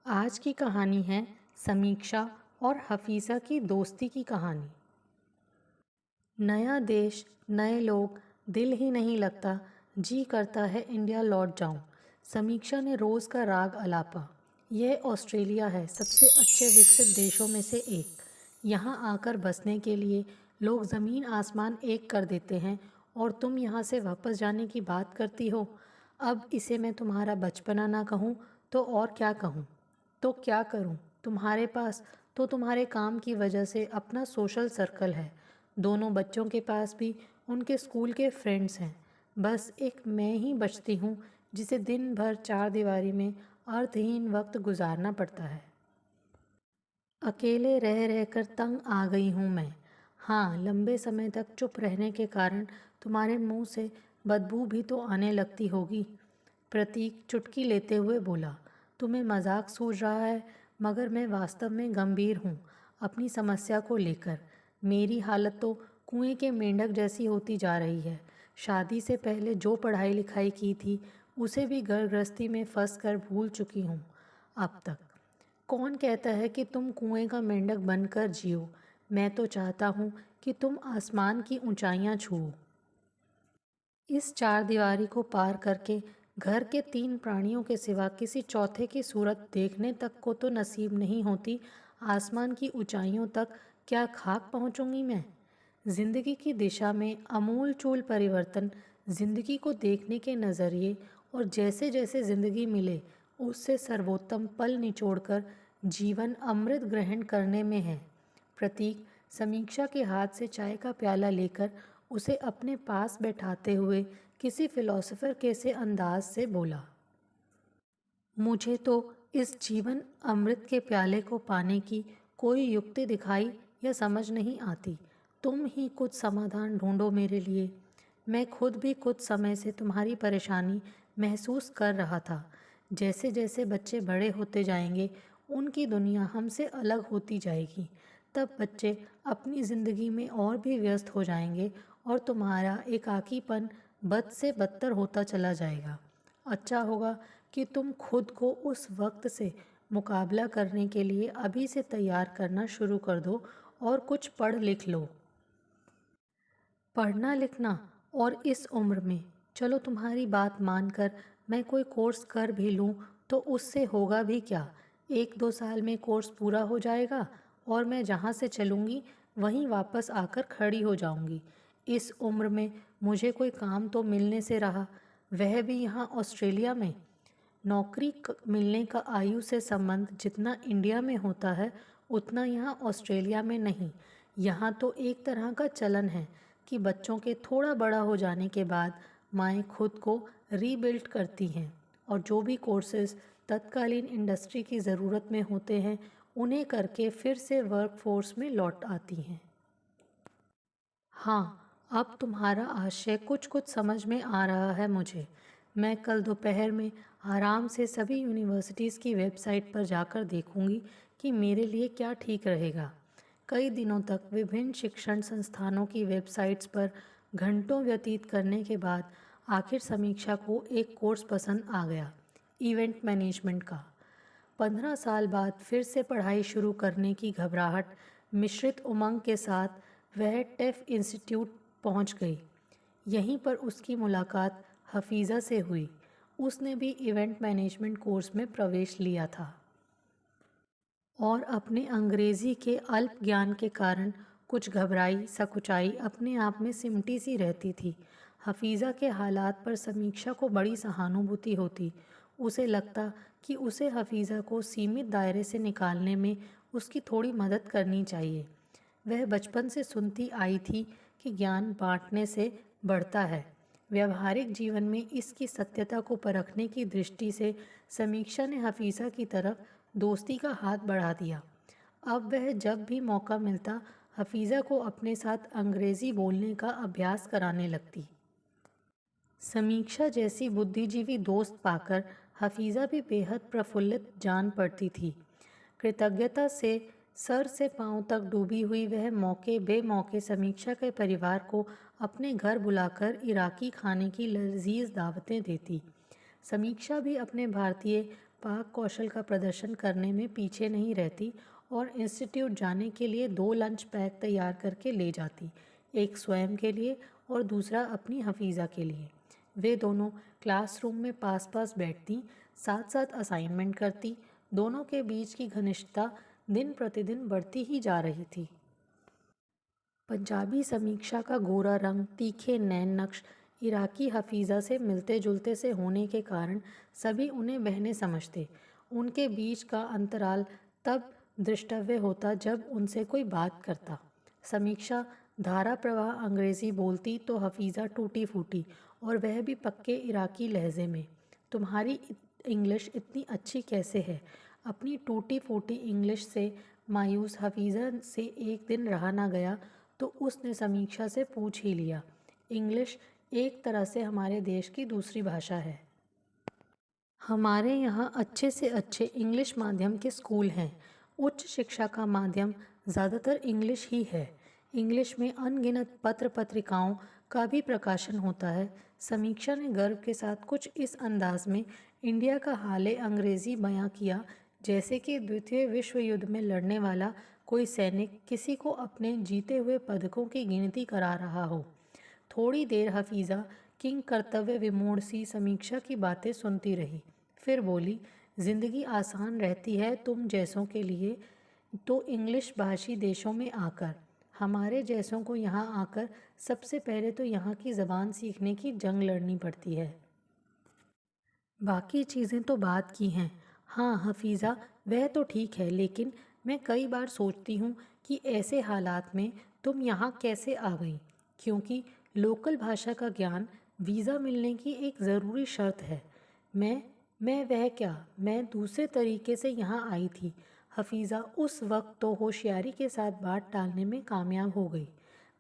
आज की कहानी है समीक्षा और हफीज़ा की दोस्ती की कहानी। नया देश, नए लोग, दिल ही नहीं लगता, जी करता है इंडिया लौट जाऊं। समीक्षा ने रोज़ का राग अलापा। यह ऑस्ट्रेलिया है, सबसे अच्छे विकसित देशों में से एक। यहाँ आकर बसने के लिए लोग ज़मीन आसमान एक कर देते हैं और तुम यहाँ से वापस जाने की बात करती हो। अब इसे मैं तुम्हारा बचपना ना कहूँ तो और क्या कहूँ। तो क्या करूं? तुम्हारे पास तो तुम्हारे काम की वजह से अपना सोशल सर्कल है। दोनों बच्चों के पास भी उनके स्कूल के फ्रेंड्स हैं। बस एक मैं ही बचती हूँ जिसे दिन भर चार दीवारी में अर्थहीन वक्त गुजारना पड़ता है। अकेले रह रहकर तंग आ गई हूँ मैं। हाँ, लंबे समय तक चुप रहने के कारण तुम्हारे मुंह से बदबू भी तो आने लगती होगी। प्रतीक चुटकी लेते हुए बोला। तुम्हें मजाक सूझ रहा है, मगर मैं वास्तव में गंभीर हूँ अपनी समस्या को लेकर। मेरी हालत तो कुएं के मेंढक जैसी होती जा रही है। शादी से पहले जो पढ़ाई लिखाई की थी उसे भी घर गृहस्थी में फंस कर भूल चुकी हूँ अब तक। कौन कहता है कि तुम कुएं का मेंढक बनकर जियो? मैं तो चाहता हूँ कि तुम आसमान की ऊंचाइयाँ छुओ। इस चारदीवारी को पार करके घर के तीन प्राणियों के सिवा किसी चौथे की सूरत देखने तक को तो नसीब नहीं होती। आसमान की ऊंचाइयों तक क्या खाक पहुंचूंगी मैं? जिंदगी की दिशा में अमूल चूल परिवर्तन, जिंदगी को देखने के नज़रिए और जैसे जैसे जिंदगी मिले उससे सर्वोत्तम पल निचोड़कर जीवन अमृत ग्रहण करने में है। प्रतीक समीक्षा के हाथ से चाय का प्याला लेकर उसे अपने पास बैठाते हुए किसी फिलोसोफर के से अंदाज से बोला। मुझे तो इस जीवन अमृत के प्याले को पाने की कोई युक्ति दिखाई या समझ नहीं आती। तुम ही कुछ समाधान ढूंढो मेरे लिए। मैं खुद भी कुछ समय से तुम्हारी परेशानी महसूस कर रहा था। जैसे जैसे बच्चे बड़े होते जाएंगे उनकी दुनिया हमसे अलग होती जाएगी। तब बच्चे अपनी ज़िंदगी में और भी व्यस्त हो जाएंगे और तुम्हारा एकाकीपन बद से बदतर होता चला जाएगा। अच्छा होगा कि तुम खुद को उस वक्त से मुकाबला करने के लिए अभी से तैयार करना शुरू कर दो और कुछ पढ़ लिख लो। पढ़ना लिखना और इस उम्र में, चलो तुम्हारी बात मानकर मैं कोई कोर्स कर भी लूँ तो उससे होगा भी क्या? एक दो साल में कोर्स पूरा हो जाएगा और मैं जहाँ से चलूँगी वहीं वापस आकर खड़ी हो जाऊँगी। इस उम्र में मुझे कोई काम तो मिलने से रहा, वह भी यहाँ ऑस्ट्रेलिया में। नौकरी मिलने का आयु से संबंध जितना इंडिया में होता है उतना यहाँ ऑस्ट्रेलिया में नहीं। यहाँ तो एक तरह का चलन है कि बच्चों के थोड़ा बड़ा हो जाने के बाद माएँ खुद को रीबिल्ड करती हैं और जो भी कोर्सेज तत्कालीन इंडस्ट्री की ज़रूरत में होते हैं उन्हें करके फिर से वर्कफोर्स में लौट आती हैं। हाँ, अब तुम्हारा आशय कुछ कुछ समझ में आ रहा है मुझे। मैं कल दोपहर में आराम से सभी यूनिवर्सिटीज़ की वेबसाइट पर जाकर देखूंगी कि मेरे लिए क्या ठीक रहेगा। कई दिनों तक विभिन्न शिक्षण संस्थानों की वेबसाइट्स पर घंटों व्यतीत करने के बाद आखिर समीक्षा को एक कोर्स पसंद आ गया, इवेंट मैनेजमेंट का। 15 साल बाद फिर से पढ़ाई शुरू करने की घबराहट मिश्रित उमंग के साथ वह टेफ इंस्टीट्यूट पहुंच गई। यहीं पर उसकी मुलाकात हफीज़ा से हुई। उसने भी इवेंट मैनेजमेंट कोर्स में प्रवेश लिया था और अपने अंग्रेज़ी के अल्प ज्ञान के कारण कुछ घबराई सकुचाई अपने आप में सिमटी सी रहती थी। हफीज़ा के हालात पर समीक्षा को बड़ी सहानुभूति होती। उसे लगता कि उसे हफीज़ा को सीमित दायरे से निकालने में उसकी थोड़ी मदद करनी चाहिए। वह बचपन से सुनती आई थी कि ज्ञान बांटने से बढ़ता है। व्यवहारिक जीवन में इसकी सत्यता को परखने की दृष्टि से समीक्षा ने हफीज़ा की तरफ दोस्ती का हाथ बढ़ा दिया। अब वह जब भी मौका मिलता हफीज़ा को अपने साथ अंग्रेज़ी बोलने का अभ्यास कराने लगती। समीक्षा जैसी बुद्धिजीवी दोस्त पाकर हफीज़ा भी बेहद प्रफुल्लित जान पड़ती थी। कृतज्ञता से सर से पांव तक डूबी हुई वह मौके बेमौके समीक्षा के परिवार को अपने घर बुलाकर इराकी खाने की लजीज दावतें देती। समीक्षा भी अपने भारतीय पाक कौशल का प्रदर्शन करने में पीछे नहीं रहती और इंस्टीट्यूट जाने के लिए 2 लंच पैक तैयार करके ले जाती, एक स्वयं के लिए और दूसरा अपनी हफीज़ा के लिए। वे दोनों क्लासरूम में पास पास बैठती, साथ साथ असाइनमेंट करती। दोनों के बीच की घनिष्ठता दिन प्रतिदिन बढ़ती ही जा रही थी। पंजाबी समीक्षा का गोरा रंग, तीखे नैन नक्श, इराकी हफीज़ा से मिलते जुलते से होने के कारण सभी उन्हें बहनें समझते। उनके बीच का अंतराल तब दृष्टव्य होता जब उनसे कोई बात करता। समीक्षा धारा प्रवाह अंग्रेज़ी बोलती तो हफीज़ा टूटी फूटी, और वह भी पक्के इराकी लहजे में। तुम्हारी इंग्लिश इतनी अच्छी कैसे है? अपनी टूटी फूटी इंग्लिश से मायूस हफीज़ा से एक दिन रहा ना गया तो उसने समीक्षा से पूछ ही लिया। इंग्लिश एक तरह से हमारे देश की दूसरी भाषा है। हमारे यहाँ अच्छे से अच्छे इंग्लिश माध्यम के स्कूल हैं। उच्च शिक्षा का माध्यम ज़्यादातर इंग्लिश ही है। इंग्लिश में अनगिनत पत्र पत्रिकाओं का भी प्रकाशन होता है। समीक्षा ने गर्व के साथ कुछ इस अंदाज में इंडिया का हाले अंग्रेज़ी बयां किया जैसे कि द्वितीय विश्व युद्ध में लड़ने वाला कोई सैनिक किसी को अपने जीते हुए पदकों की गिनती करा रहा हो। थोड़ी देर हफीज़ा किंग कर्तव्य विमूढ़ सी समीक्षा की बातें सुनती रही, फिर बोली, ज़िंदगी आसान रहती है तुम जैसों के लिए तो इंग्लिश भाषी देशों में आकर। हमारे जैसों को यहाँ आकर सबसे पहले तो यहाँ की ज़बान सीखने की जंग लड़नी पड़ती है। बाकी चीज़ें तो बात की हैं। हाँ हफीज़ा, वह तो ठीक है, लेकिन मैं कई बार सोचती हूँ कि ऐसे हालात में तुम यहाँ कैसे आ गई, क्योंकि लोकल भाषा का ज्ञान वीज़ा मिलने की एक ज़रूरी शर्त है। मैं वह क्या, मैं दूसरे तरीके से यहाँ आई थी। हफीज़ा उस वक्त तो होशियारी के साथ बात टालने में कामयाब हो गई।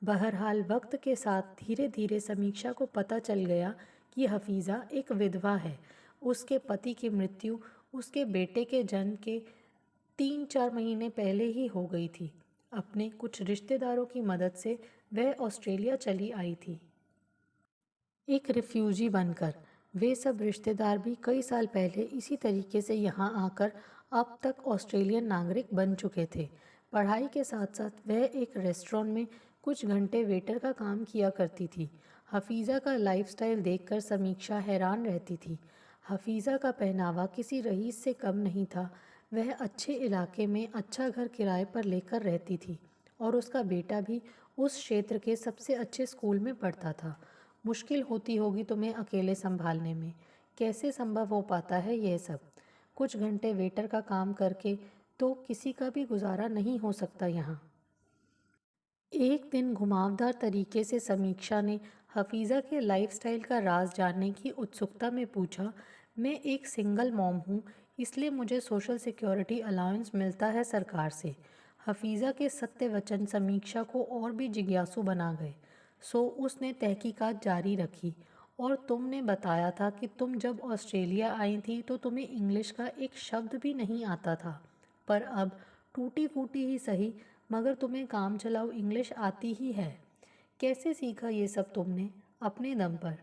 बहरहाल वक्त के साथ धीरे धीरे समीक्षा को पता चल गया कि हफीज़ा एक विधवा है। उसके पति की मृत्यु उसके बेटे के जन्म के 3-4 महीने पहले ही हो गई थी। अपने कुछ रिश्तेदारों की मदद से वह ऑस्ट्रेलिया चली आई थी, एक रिफ्यूजी बनकर। वे सब रिश्तेदार भी कई साल पहले इसी तरीके से यहाँ आकर अब तक ऑस्ट्रेलियन नागरिक बन चुके थे। पढ़ाई के साथ साथ वह एक रेस्टोरेंट में कुछ घंटे वेटर का काम किया करती थी। हफीज़ा का लाइफस्टाइल देखकर समीक्षा हैरान रहती थी। हफीज़ा का पहनावा किसी रईस से कम नहीं था। वह अच्छे इलाके में अच्छा घर किराए पर लेकर रहती थी और उसका बेटा भी उस क्षेत्र के सबसे अच्छे स्कूल में पढ़ता था। मुश्किल होती होगी तुम्हें अकेले संभालने में। कैसे संभव हो पाता है यह सब? कुछ घंटे वेटर का काम करके तो किसी का भी गुजारा नहीं हो सकता यहाँ। एक दिन घुमावदार तरीके से समीक्षा ने हफीज़ा के लाइफस्टाइल का राज जानने की उत्सुकता में पूछा, मैं एक सिंगल मॉम हूँ, इसलिए मुझे सोशल सिक्योरिटी अलाउंस मिलता है सरकार से। हफीज़ा के सत्य वचन समीक्षा को और भी जिज्ञासु बना गए। सो उसने तहकीकात जारी रखी, और तुमने बताया था कि तुम जब ऑस्ट्रेलिया आई थी तो तुम्हें इंग्लिश का एक शब्द भी नहीं आता था, पर अब टूटी फूटी ही सही मगर तुम्हें काम चलाऊ इंग्लिश आती ही है। कैसे सीखा ये सब तुमने? अपने दम पर।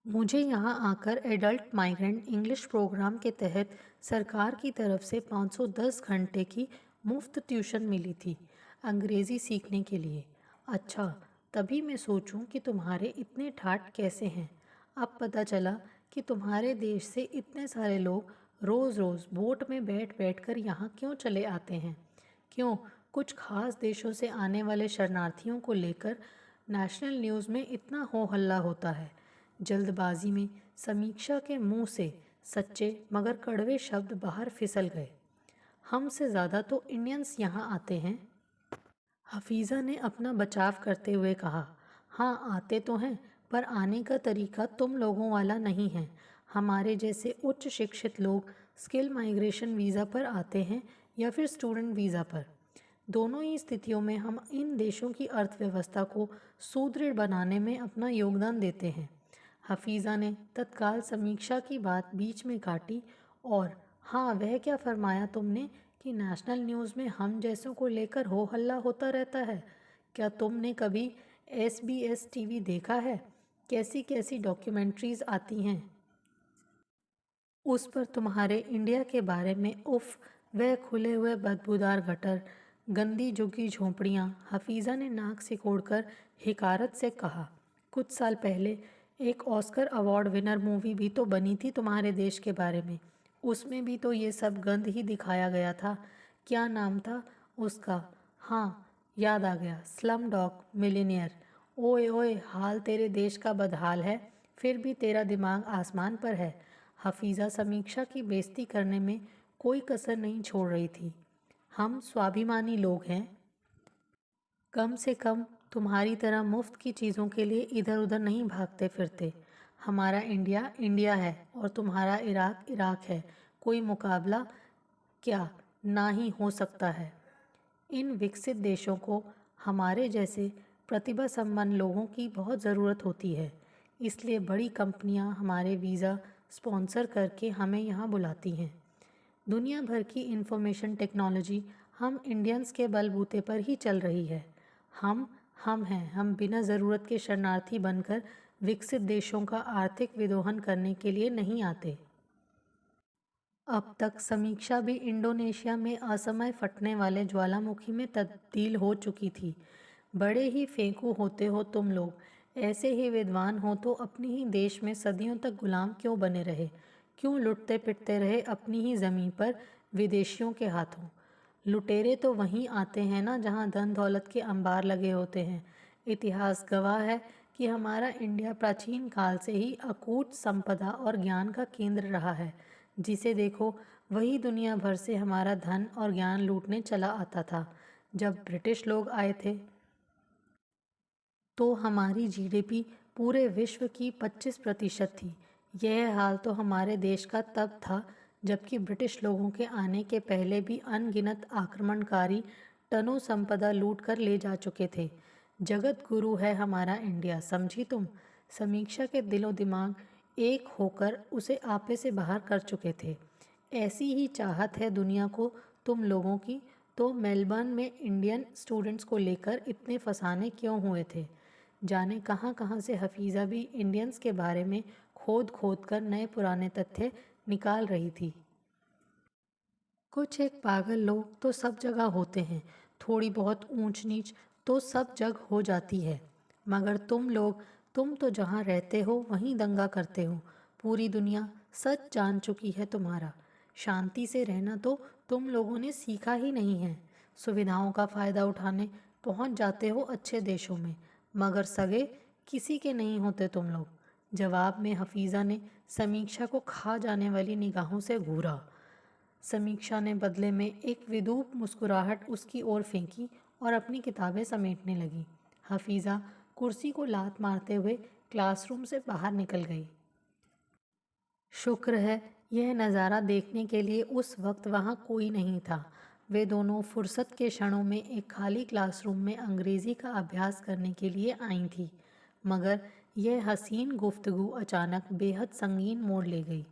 मुझे यहाँ आकर एडल्ट माइग्रेंट इंग्लिश प्रोग्राम के तहत सरकार की तरफ से 510 घंटे की मुफ्त ट्यूशन मिली थी अंग्रेज़ी सीखने के लिए। अच्छा, तभी मैं सोचूं कि तुम्हारे इतने ठाठ कैसे हैं। अब पता चला कि तुम्हारे देश से इतने सारे लोग रोज़ रोज़ बोट में बैठ बैठ कर यहाँ क्यों चले आते हैं। क्यों, कुछ खास देशों से आने वाले शरणार्थियों को लेकर नेशनल न्यूज़ में इतना हो हल्ला होता है। जल्दबाजी में समीक्षा के मुंह से सच्चे मगर कड़वे शब्द बाहर फिसल गए। हमसे ज़्यादा तो इंडियंस यहाँ आते हैं। हफीज़ा ने अपना बचाव करते हुए कहा, हाँ आते तो हैं, पर आने का तरीका तुम लोगों वाला नहीं है। हमारे जैसे उच्च शिक्षित लोग स्किल माइग्रेशन वीज़ा पर आते हैं या फिर स्टूडेंट वीज़ा पर। दोनों ही स्थितियों में हम इन देशों की अर्थव्यवस्था को सुदृढ़ बनाने में अपना योगदान देते हैं। हफीज़ा ने तत्काल समीक्षा की बात बीच में काटी और, हाँ वह क्या फरमाया तुमने कि नेशनल न्यूज़ में हम जैसों को लेकर हो हल्ला होता रहता है? क्या तुमने कभी SBS टीवी देखा है? कैसी कैसी डॉक्यूमेंट्रीज़ आती हैं। उस पर तुम्हारे इंडिया के बारे में उफ, वह खुले हुए बदबूदार गटर, गंदी झुग्गी झोंपड़ियाँ। हफीज़ा ने नाक सिकोड़कर हिकारत से कहा, कुछ साल पहले एक ऑस्कर अवार्ड विनर मूवी भी तो बनी थी तुम्हारे देश के बारे में। उसमें भी तो ये सब गंद ही दिखाया गया था। क्या नाम था उसका? हाँ, याद आ गया, स्लम डॉग मिलियनेयर। ओए ओए, हाल तेरे देश का बदहाल है, फिर भी तेरा दिमाग आसमान पर है। हफीज़ा समीक्षा की बेइज्जती करने में कोई कसर नहीं छोड़ रही थी। हम स्वाभिमानी लोग हैं, कम से कम तुम्हारी तरह मुफ्त की चीज़ों के लिए इधर उधर नहीं भागते फिरते। हमारा इंडिया इंडिया है और तुम्हारा इराक इराक है। कोई मुकाबला क्या ना ही हो सकता है। इन विकसित देशों को हमारे जैसे प्रतिभा संपन्न लोगों की बहुत ज़रूरत होती है। इसलिए बड़ी कंपनियां हमारे वीज़ा स्पॉन्सर करके हमें यहाँ बुलाती हैं। दुनिया भर की इंफॉर्मेशन टेक्नोलॉजी हम इंडियंस के बलबूते पर ही चल रही है। हम हम हैं। हम बिना ज़रूरत के शरणार्थी बनकर विकसित देशों का आर्थिक विदोहन करने के लिए नहीं आते। अब तक समीक्षा भी इंडोनेशिया में असमय फटने वाले ज्वालामुखी में तब्दील हो चुकी थी। बड़े ही फेंकू होते हो तुम लोग। ऐसे ही विद्वान हो तो अपने ही देश में सदियों तक गुलाम क्यों बने रहे? क्यों लुटते पिटते रहे अपनी ही ज़मीन पर विदेशियों के हाथों? लुटेरे तो वहीं आते हैं ना जहाँ धन दौलत के अंबार लगे होते हैं। इतिहास गवाह है कि हमारा इंडिया प्राचीन काल से ही अकूट संपदा और ज्ञान का केंद्र रहा है। जिसे देखो वही दुनिया भर से हमारा धन और ज्ञान लूटने चला आता था। जब ब्रिटिश लोग आए थे तो हमारी जीडीपी पूरे विश्व की 25% थी। यह हाल तो हमारे देश का तब था जबकि ब्रिटिश लोगों के आने के पहले भी अनगिनत आक्रमणकारी टनों संपदा लूट कर ले जा चुके थे। जगत गुरु है हमारा इंडिया, समझी तुम? समीक्षा के दिलो दिमाग एक होकर उसे आपे से बाहर कर चुके थे। ऐसी ही चाहत है दुनिया को तुम लोगों की, तो मेलबर्न में इंडियन स्टूडेंट्स को लेकर इतने फसाने क्यों हुए थे? जाने कहाँ कहाँ से हफीज़ा भी इंडियंस के बारे में खोद खोद कर नए पुराने तथ्य निकाल रही थी। कुछ एक पागल लोग तो सब जगह होते हैं, थोड़ी बहुत ऊंच नीच तो सब जग हो जाती है। मगर तुम लोग, तुम तो जहाँ रहते हो वहीं दंगा करते हो। पूरी दुनिया सच जान चुकी है तुम्हारा। शांति से रहना तो तुम लोगों ने सीखा ही नहीं है। सुविधाओं का फ़ायदा उठाने पहुँच जाते हो अच्छे देशों में, मगर सगे किसी के नहीं होते तुम लोग। जवाब में हफीज़ा ने समीक्षा को खा जाने वाली निगाहों से घूरा। समीक्षा ने बदले में एक विदूप मुस्कुराहट उसकी ओर फेंकी और अपनी किताबें समेटने लगी। हफीज़ा कुर्सी को लात मारते हुए क्लासरूम से बाहर निकल गई। शुक्र है यह नज़ारा देखने के लिए उस वक्त वहाँ कोई नहीं था। वे दोनों फुर्सत के क्षणों में एक खाली क्लासरूम में अंग्रेज़ी का अभ्यास करने के लिए आई थी। मगर यह हसीन गुफ्तगू अचानक बेहद संगीन मोड़ ले गई।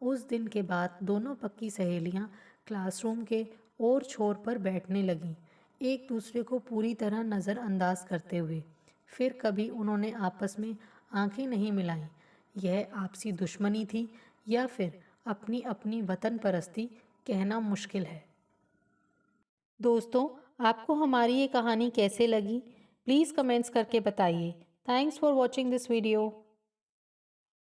उस दिन के बाद दोनों पक्की सहेलियां क्लासरूम के और छोर पर बैठने लगीं, एक दूसरे को पूरी तरह नज़रअंदाज करते हुए। फिर कभी उन्होंने आपस में आंखें नहीं मिलाईं। यह आपसी दुश्मनी थी या फिर अपनी अपनी वतन परस्ती, कहना मुश्किल है। दोस्तों, आपको हमारी ये कहानी कैसे लगी? प्लीज़ कमेंट्स करके बताइए। Thanks for watching this video.